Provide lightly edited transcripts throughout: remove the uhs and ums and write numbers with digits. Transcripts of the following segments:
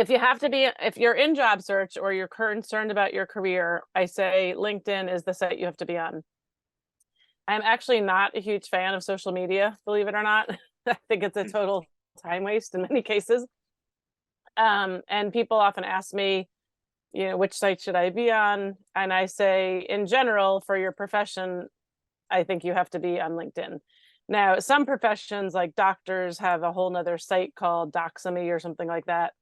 if you're in job search or you're concerned about your career, I say LinkedIn is the site you have to be on. I'm actually not a huge fan of social media, believe it or not. I think it's a total time waste in many cases. And people often ask me, which site should I be on? And I say, in general, for your profession, I think you have to be on LinkedIn. Now, some professions like doctors have a whole nother site called Doxamy or something like that.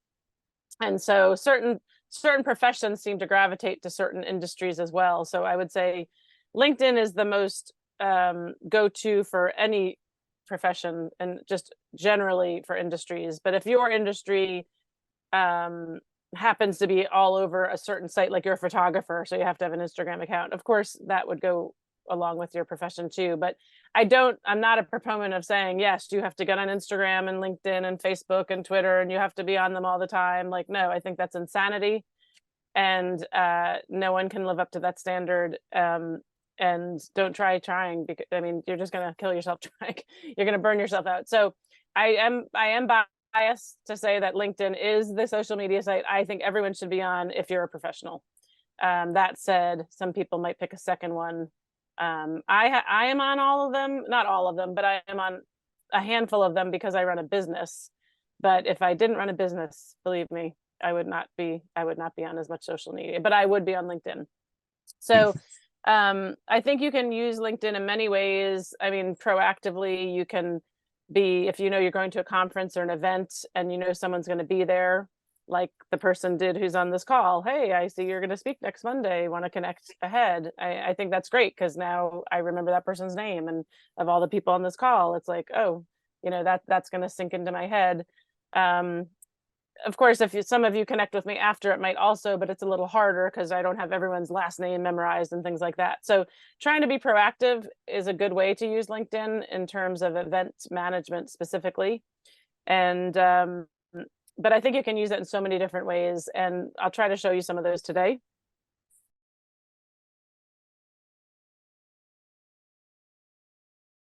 And so certain professions seem to gravitate to certain industries as well. So I would say LinkedIn is the most go-to for any profession and just generally for industries. But if your industry happens to be all over a certain site, like you're a photographer, so you have to have an Instagram account, of course that would go along with your profession too. But I'm not a proponent of saying, yes, you have to get on Instagram and LinkedIn and Facebook and Twitter and you have to be on them all the time. Like, no, I think that's insanity. And no one can live up to that standard. And don't trying, because I mean, you're just going to kill yourself trying. You're going to burn yourself out. So I am biased to say that LinkedIn is the social media site I think everyone should be on if you're a professional. That said, some people might pick a second one. I am on all of them, not all of them, but I am on a handful of them because I run a business. But if I didn't run a business, believe me, I would not be on as much social media, but I would be on LinkedIn. So I think you can use LinkedIn in many ways. I mean, proactively, you can be, if you know you're going to a conference or an event and you know someone's going to be there, like the person did who's on this call. Hey, I see you're going to speak next Monday. Want to connect ahead? I think that's great because now I remember that person's name, and of all the people on this call, it's like, oh, that's going to sink into my head. Of course, if some of you connect with me after, it might also, but it's a little harder because I don't have everyone's last name memorized and things like that. So trying to be proactive is a good way to use LinkedIn in terms of event management specifically. And but I think you can use it in so many different ways, and I'll try to show you some of those today.